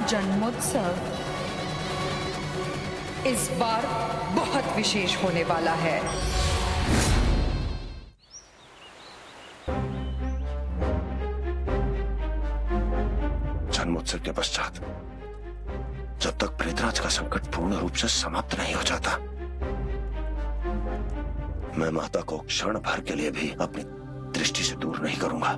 जन्मोत्सव इस बार बहुत विशेष होने वाला है। जन्मोत्सव के पश्चात जब तक प्रेतराज का संकट पूर्ण रूप से समाप्त नहीं हो जाता, मैं माता को क्षण भर के लिए भी अपनी दृष्टि से दूर नहीं करूंगा।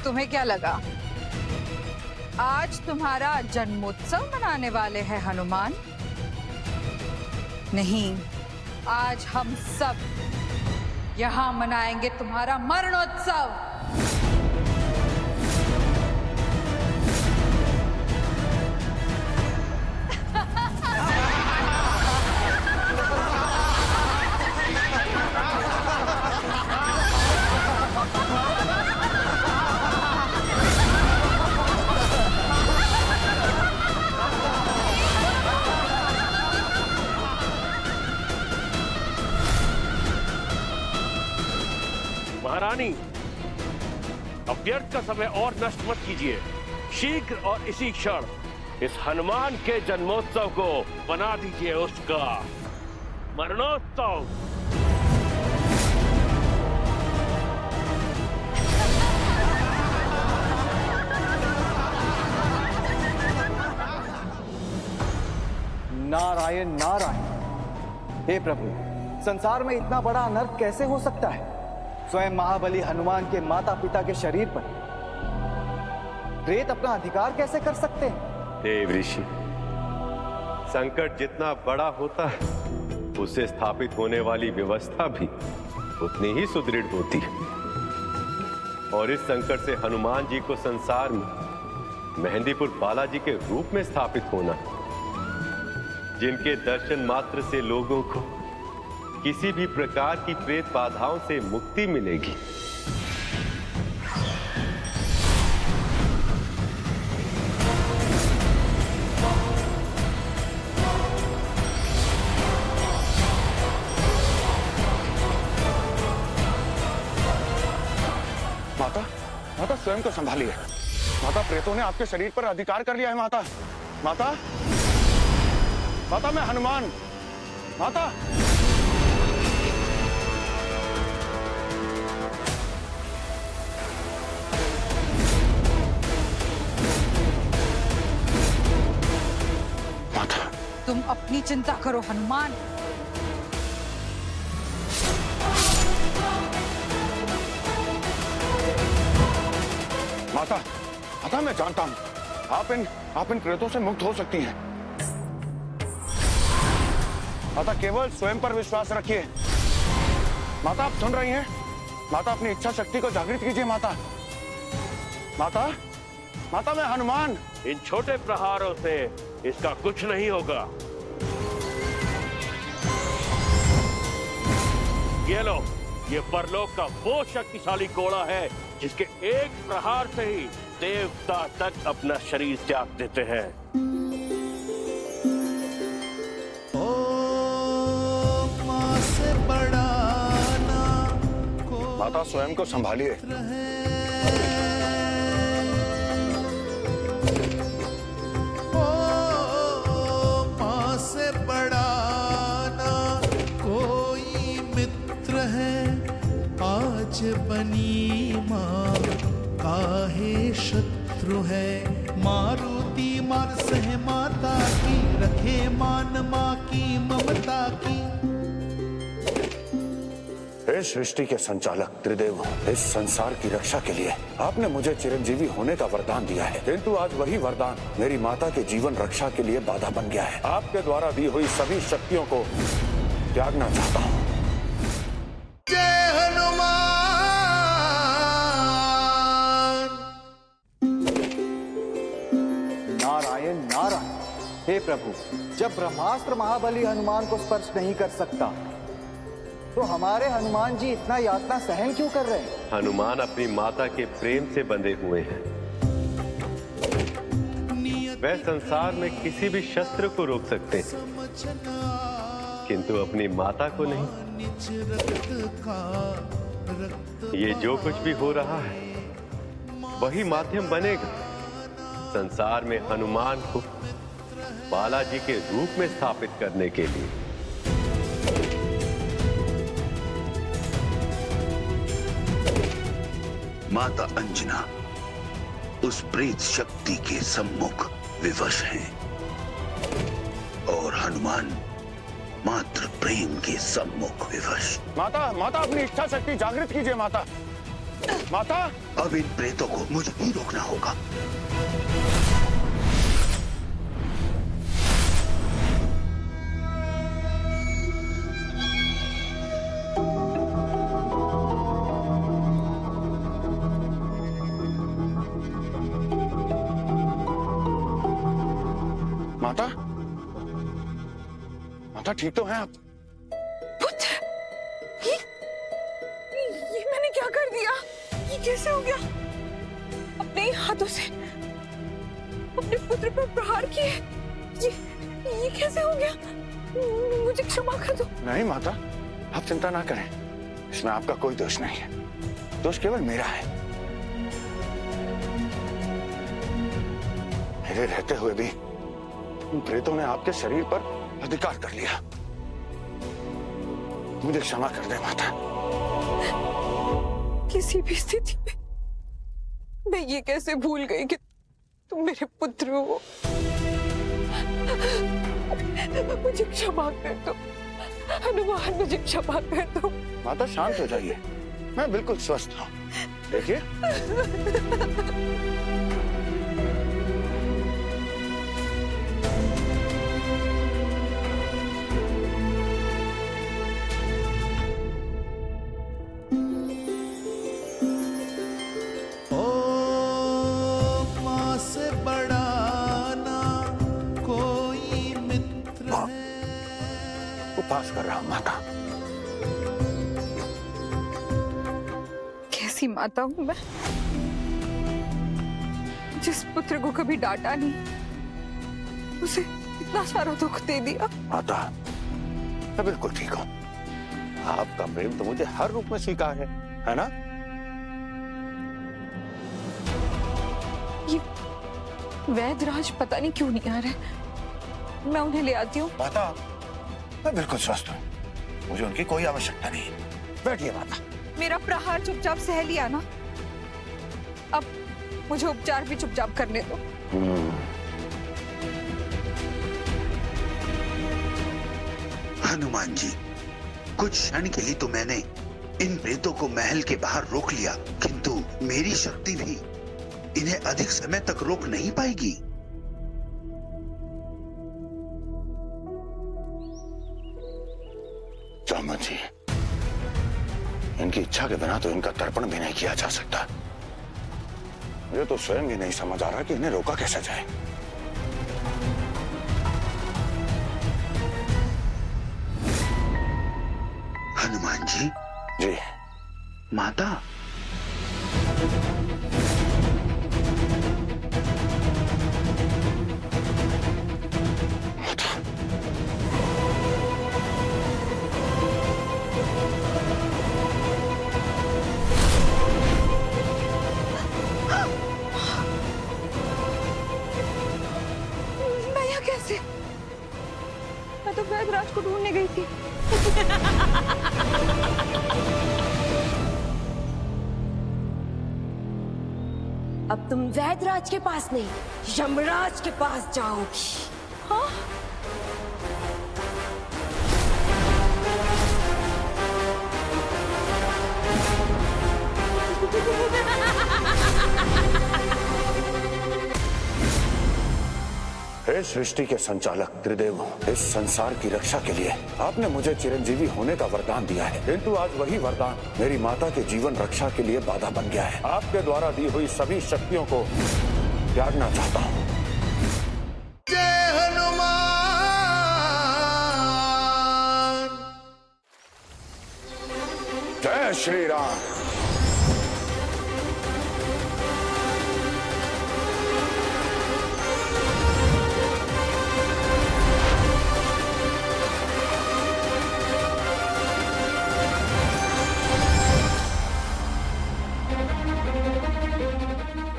तुम्हें क्या लगा आज तुम्हारा जन्मोत्सव मनाने वाले हैं हनुमान? नहीं, आज हम सब यहां मनाएंगे तुम्हारा मरणोत्सव। महारानी, अब व्यर्थ का समय और नष्ट मत कीजिए। शीघ्र और इसी क्षण इस हनुमान के जन्मोत्सव को बना दीजिए उसका मरणोत्सव। नारायण नारायण। हे प्रभु, संसार में इतना बड़ा अनर्थ कैसे हो सकता है? स्वयं महाबली हनुमान के माता पिता के शरीर पर प्रेत अपना अधिकार कैसे कर सकते हैं? देव ऋषि, संकट जितना बड़ा होता है उससे स्थापित होने वाली व्यवस्था भी उतनी ही सुदृढ़ होती है। और इस संकट से हनुमान जी को संसार में मेहंदीपुर बालाजी के रूप में स्थापित होना, जिनके दर्शन मात्र से लोगों को किसी भी प्रकार की प्रेत बाधाओं से मुक्ति मिलेगी। माता, माता स्वयं को संभालिए। माता, प्रेतों ने आपके शरीर पर अधिकार कर लिया है। माता, माता, माता, मैं हनुमान। माता, तुम अपनी चिंता करो हनुमान। माता, माता, मैं जानता हूं आप इन प्रेतों से मुक्त हो सकती हैं। माता, केवल स्वयं पर विश्वास रखिए। माता, आप सुन रही हैं? माता, अपनी इच्छा शक्ति को जागृत कीजिए। माता, माता, माता, मैं हनुमान। इन छोटे प्रहारों से इसका कुछ नहीं होगा। ये लो, ये परलोक का वो शक्तिशाली घोड़ा है जिसके एक प्रहार से ही देवता तक अपना शरीर त्याग देते हैं। माता, स्वयं को संभालिए। आज बनी माँ काहे शत्रु है, मारुति मार सह माता की, रखे मान माँ की ममता की। हे सृष्टि के संचालक त्रिदेव, इस संसार की रक्षा के लिए आपने मुझे चिरंजीवी होने का वरदान दिया है, किंतु आज वही वरदान मेरी माता के जीवन रक्षा के लिए बाधा बन गया है। आपके द्वारा दी हुई सभी शक्तियों को त्यागना चाहता हूँ। जय हनुमान। हे प्रभु, जब ब्रह्मास्त्र महाबली हनुमान को स्पर्श नहीं कर सकता, तो हमारे हनुमान जी इतना यातना सहन क्यों कर रहे हैं? हनुमान अपनी माता के प्रेम से बंधे हुए हैं। वह संसार में किसी भी शस्त्र को रोक सकते हैं, किंतु अपनी माता को नहीं। ये जो कुछ भी हो रहा है वही माध्यम बनेगा संसार में हनुमान को बालाजी के रूप में स्थापित करने के लिए। माता अंजना उस प्रेत शक्ति के सम्मुख विवश हैं और हनुमान मात्र प्रेम के सम्मुख विवश। माता, माता अपनी इच्छा शक्ति जागृत कीजिए माता। माता, अब इन प्रेतों को मुझे ही रोकना होगा। माता, माता ठीक तो हैं आप? पुत्र, ये मैंने क्या कर दिया? ये कैसे हो गया? अपने ही हाथों से अपने पुत्र पर प्रहार किए। ये कैसे हो गया? मुझे क्षमा कर दो। नहीं माता, आप चिंता ना करें, इसमें आपका कोई दोष नहीं है। दोष केवल मेरा है। मेरे रहते हुए भी उन प्रेतों ने आपके शरीर पर अधिकार कर लिया। मुझे क्षमा कर दे माता। किसी भी स्थिति में मैं ये कैसे भूल गई कि तुम मेरे पुत्र हो। मुझे क्षमा कर दो हनुमान, मुझे क्षमा कर दो। माता शांत हो जाइए, मैं बिल्कुल स्वस्थ हूँ। देखिए उपास कर रहा हूं माता। कैसी माता हूं मैं, जिस पुत्र को कभी डांटा नहीं, उसे इतना सारा दुख दे दिया। माता, मैं बिल्कुल ठीक हूं। आपका प्रेम तो मुझे हर रूप में स्वीकार है ना? ये वैद्यराज पता नहीं क्यों नहीं आ रहे। मैं उन्हें ले आती हूँ। माता, मैं बिल्कुल स्वस्थ हूँ, मुझे उनकी कोई आवश्यकता नहीं। बैठिए माता। मेरा प्रहार चुपचाप सह लिया ना, अब मुझे उपचार भी चुपचाप करने दो। हनुमान जी, कुछ क्षण के लिए तो मैंने इन प्रेतों को महल के बाहर रोक लिया, किंतु मेरी शक्ति भी इन्हें अधिक समय तक रोक नहीं पाएगी। जामवंत जी, इनकी इच्छा के बिना तो इनका तर्पण भी नहीं किया जा सकता। मुझे तो स्वयं ही नहीं समझ आ रहा कि इन्हें रोका कैसे जाए। हनुमान जी। जी। माता, मैं तो वैद्यराज को ढूंढने गई थी। अब तुम वैद्यराज के पास नहीं, यमराज के पास जाओगी। हाँ? हे सृष्टि के संचालक त्रिदेव, इस संसार की रक्षा के लिए आपने मुझे चिरंजीवी होने का वरदान दिया है, किंतु आज वही वरदान मेरी माता के जीवन रक्षा के लिए बाधा बन गया है। आपके द्वारा दी हुई सभी शक्तियों को त्यागना चाहता हूँ। जय हनुमान। जय श्री राम।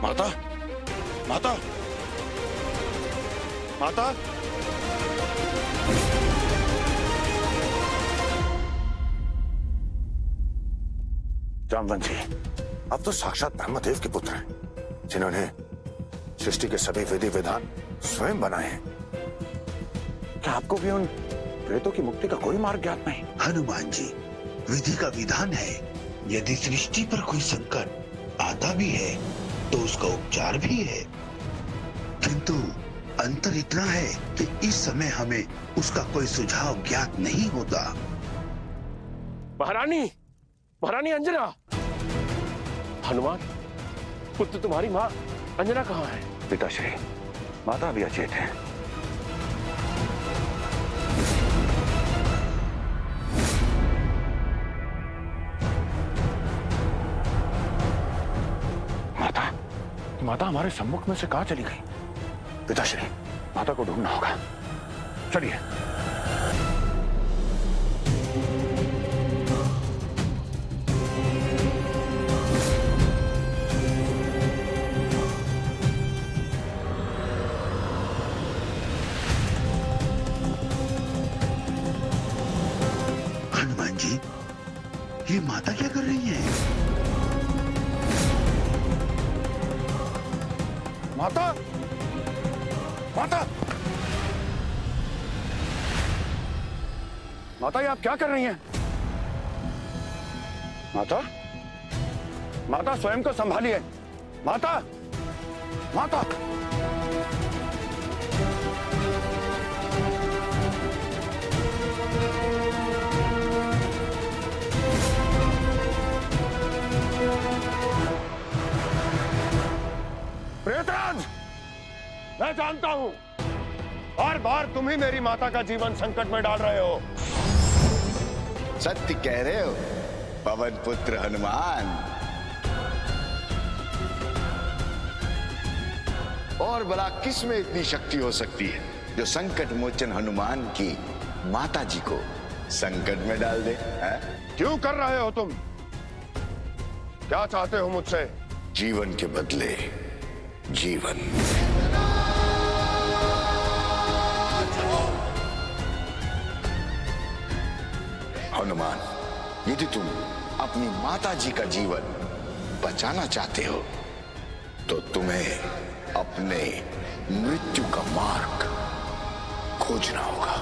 माता, माता, माता। जामवंत जी, अब तो साक्षात ब्रह्मदेव के पुत्र हैं, जिन्होंने सृष्टि के सभी विधि विधान स्वयं बनाए हैं। क्या आपको भी उन प्रेतों की मुक्ति का कोई मार्ग ज्ञात नहीं? हनुमान जी, विधि का विधान है, यदि सृष्टि पर कोई संकट आता भी है तो उसका उपचार भी है, किंतु अंतर इतना है कि इस समय हमें उसका कोई सुझाव ज्ञात नहीं होता। महारानी, महारानी अंजना, हनुमान पुत्र तुम्हारी माँ अंजना कहाँ है? पिताश्री, माता भी अचेत है। माता, माता हमारे सम्मुख में से कहाँ चली गई? पिताश्री, माता को ढूंढना होगा। चलिए। हनुमान जी, ये माता क्या कर रही है? माता, माता, माता, ये आप क्या कर रही हैं? माता, माता स्वयं को संभालिए। माता, माता। प्रेतराज, मैं जानता हूं बार बार तुम ही मेरी माता का जीवन संकट में डाल रहे हो। सत्य कह रहे हो पवन पुत्र हनुमान। और भला किस में इतनी शक्ति हो सकती है जो संकट मोचन हनुमान की माता जी को संकट में डाल दे? है? क्यों कर रहे हो तुम? क्या चाहते हो मुझसे? जीवन के बदले जीवन। हनुमान, यदि तुम अपनी माता जी का जीवन बचाना चाहते हो तो तुम्हें अपने मृत्यु का मार्ग खोजना होगा।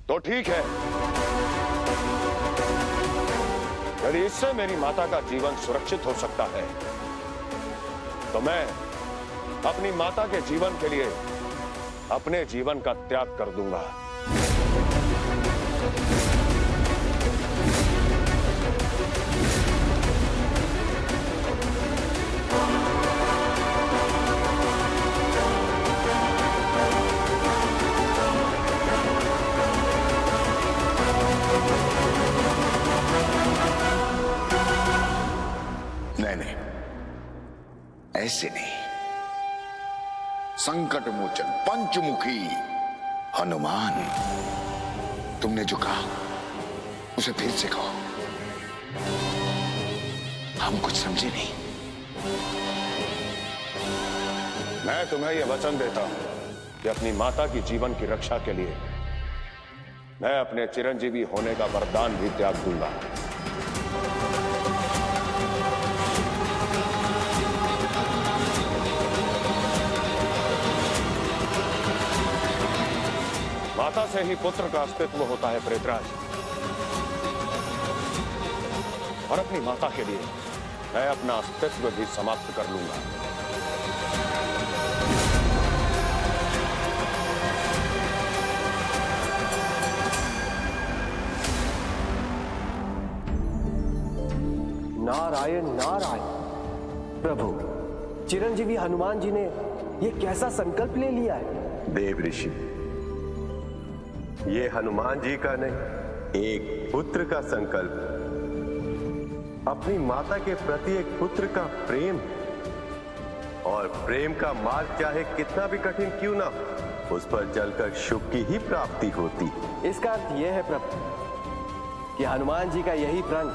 तो ठीक है, यदि इससे मेरी माता का जीवन सुरक्षित हो सकता है तो मैं अपनी माता के जीवन के लिए अपने जीवन का त्याग कर दूंगा। नहीं, ऐसे नहीं। संकट मोचन पंचमुखी हनुमान, तुमने जो कहा उसे फिर से कहो। हम कुछ समझे नहीं। मैं तुम्हें यह वचन देता हूं कि अपनी माता की जीवन की रक्षा के लिए मैं अपने चिरंजीवी होने का वरदान भी त्याग दूंगा। माता माता से ही पुत्र का अस्तित्व होता है प्रेतराज, और अपनी माता के लिए मैं अपना अस्तित्व भी समाप्त कर लूंगा। नारायण नारायण। प्रभु, चिरंजीवी हनुमान जी ने ये कैसा संकल्प ले लिया है? देव ऋषि, ये हनुमान जी का नहीं, एक पुत्र का संकल्प, अपनी माता के प्रति एक पुत्र का प्रेम, और प्रेम का मार्ग चाहे कितना भी कठिन क्यों ना हो, उस पर चलकर शुभ की ही प्राप्ति होती। इसका अर्थ यह है प्रभु कि हनुमान जी का यही प्रण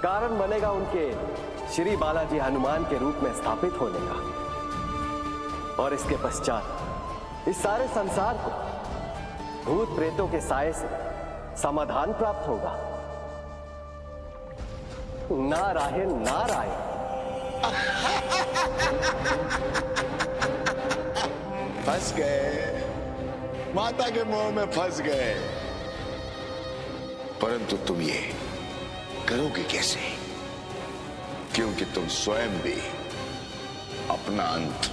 कारण बनेगा उनके श्री बालाजी हनुमान के रूप में स्थापित होने का, और इसके पश्चात इस सारे संसार को भूत प्रेतों के साए से समाधान प्राप्त होगा। नारायण नारायण। फंस गए, माता के मोह में फंस गए। परंतु तुम ये करोगे कैसे? क्योंकि तुम स्वयं भी अपना अंत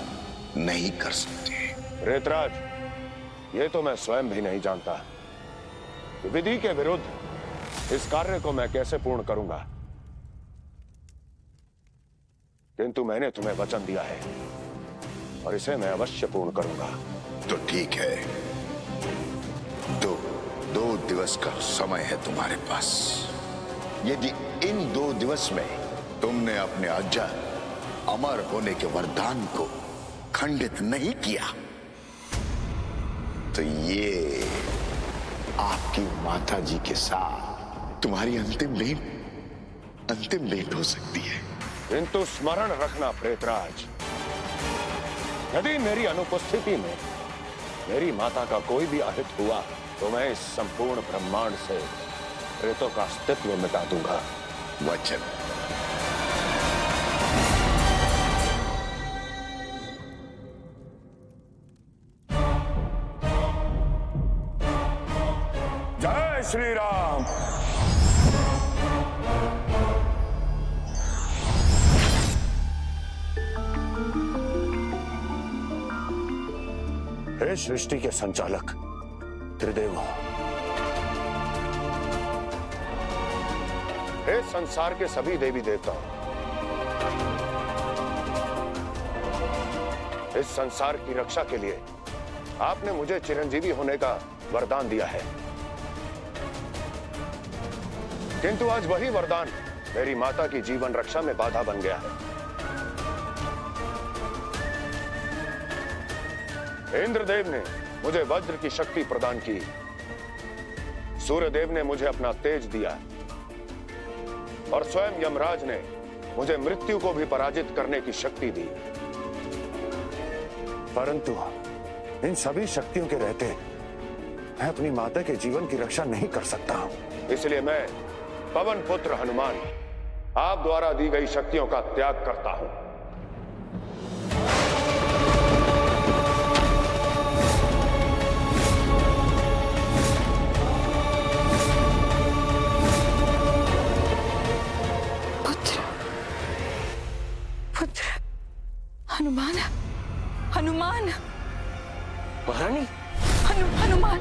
नहीं कर सकते। प्रेतराज, ये तो मैं स्वयं भी नहीं जानता कि विधि के विरुद्ध इस कार्य को मैं कैसे पूर्ण करूंगा, किंतु मैंने तुम्हें वचन दिया है और इसे मैं अवश्य पूर्ण करूंगा। तो ठीक है, दो दिवस का समय है तुम्हारे पास। यदि इन 2 दिवस में तुमने अपने अजर अमर होने के वरदान को खंडित नहीं किया, तो ये आपकी माता जी के साथ तुम्हारी अंतिम भेंट हो सकती है। किंतु स्मरण रखना प्रेतराज, यदि मेरी अनुपस्थिति में मेरी माता का कोई भी अहित हुआ तो मैं इस संपूर्ण ब्रह्मांड से प्रेतों का अस्तित्व मिटा दूंगा। वचन। जय श्री राम। हे सृष्टि के संचालक त्रिदेव, हे संसार के सभी देवी देवताओं, इस संसार की रक्षा के लिए आपने मुझे चिरंजीवी होने का वरदान दिया है, किंतु आज वही वरदान मेरी माता की जीवन रक्षा में बाधा बन गया है। इंद्रदेव ने मुझे वज्र की शक्ति प्रदान की, सूर्यदेव ने मुझे अपना तेज दिया, और स्वयं यमराज ने मुझे मृत्यु को भी पराजित करने की शक्ति दी। परंतु इन सभी शक्तियों के रहते मैं अपनी माता के जीवन की रक्षा नहीं कर सकता हूं। इसलिए मैं पवन पुत्र हनुमान आप द्वारा दी गई शक्तियों का त्याग करता हूं। हनुमान, हनुमान, महारानी, हनुमान,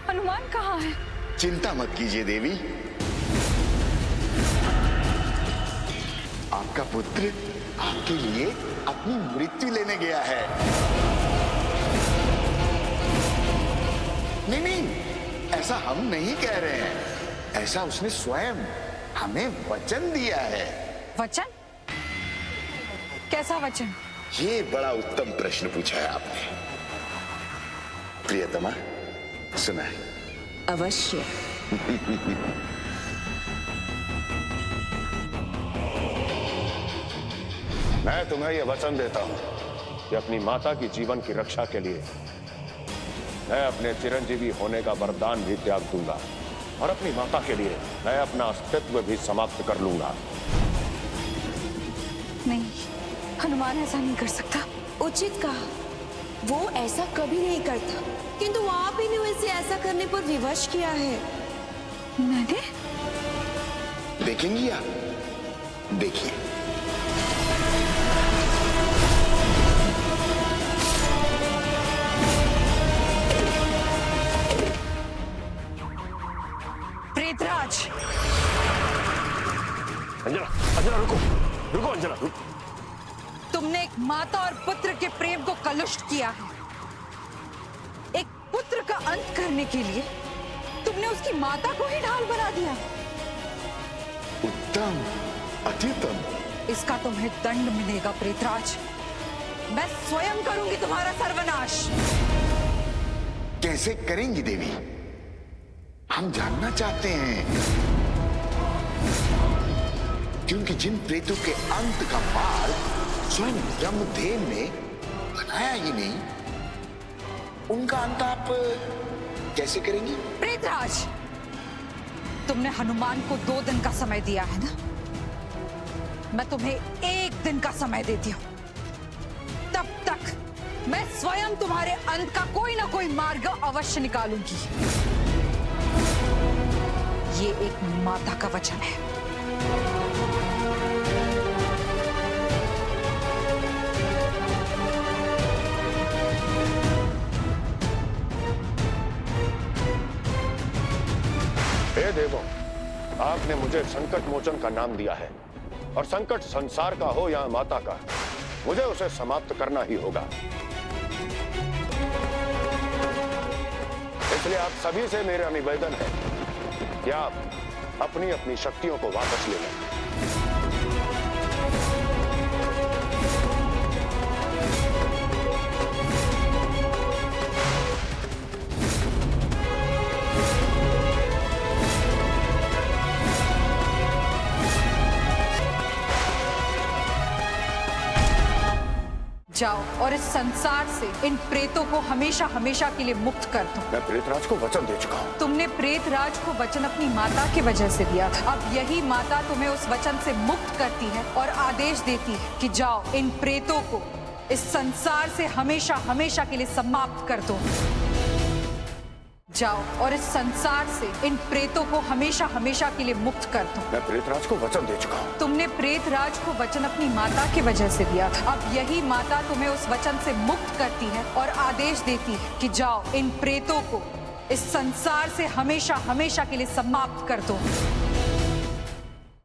हनुमान कहाँ है? चिंता मत कीजिए देवी, आपका पुत्र आपके लिए अपनी मृत्यु लेने गया है। नहीं, ऐसा हम नहीं कह रहे हैं, ऐसा उसने स्वयं हमें वचन दिया है। वचन? कैसा वचन? ये बड़ा उत्तम प्रश्न पूछा है आपने। प्रियतमा, सुना है? अवश्य। मैं तुम्हें यह वचन देता हूं कि अपनी माता की जीवन की रक्षा के लिए मैं अपने चिरंजीवी होने का वरदान भी त्याग दूंगा, और अपनी माता के लिए मैं अपना अस्तित्व भी समाप्त कर लूंगा। नहीं, हनुमान ऐसा नहीं कर सकता। उचित कहा, वो ऐसा कभी नहीं करता, किंतु आप ही ने उसे ऐसा करने पर विवश किया है। मैंने? देखेंगी आप? देखिए। प्रेतराज, अंजना, अंजना रुको, रुको अंजना, रुको। तुमने एक माता और पुत्र के प्रेम को कलुषित किया है। एक पुत्र का अंत करने के लिए तुमने उसकी माता को ही ढाल बना दिया। उत्तम, अत्युत्तम। इसका तुम्हें दंड मिलेगा प्रेतराज। मैं स्वयं करूंगी तुम्हारा सर्वनाश। कैसे करेंगी देवी? हम जानना चाहते हैं, क्योंकि जिन प्रेतों के अंत का मार्ग स्वयं ब्रह्मदेव ने बनाया ही नहीं, उनका अंत आप कैसे करेंगी? प्रेतराज, तुमने हनुमान को 2 दिन का समय दिया है ना? मैं तुम्हें 1 दिन का समय देती हूं। तब तक मैं स्वयं तुम्हारे अंत का कोई ना कोई मार्ग अवश्य निकालूंगी। ये एक माता का वचन है। हे देवों, आपने मुझे संकट मोचन का नाम दिया है, और संकट संसार का हो या माता का, मुझे उसे समाप्त करना ही होगा। इसलिए आप सभी से मेरा निवेदन है कि आप अपनी अपनी शक्तियों को वापस ले लें। जाओ और इस संसार से इन प्रेतों को हमेशा हमेशा के लिए मुक्त कर दो। मैं प्रेतराज को वचन दे चुका हूँ। तुमने प्रेतराज को वचन अपनी माता की वजह से दिया था। अब यही माता तुम्हें उस वचन से मुक्त करती है और आदेश देती है कि जाओ इन प्रेतों को इस संसार से हमेशा हमेशा के लिए समाप्त कर दो। जाओ और इस संसार से इन प्रेतों को हमेशा हमेशा के लिए मुक्त कर दो। मैं प्रेतराज को वचन दे चुका हूँ। तुमने प्रेतराज को वचन अपनी माता की वजह से दिया था। अब यही माता तुम्हें उस वचन से मुक्त करती है और आदेश देती है कि जाओ इन प्रेतों को इस संसार से हमेशा हमेशा के लिए समाप्त कर दो।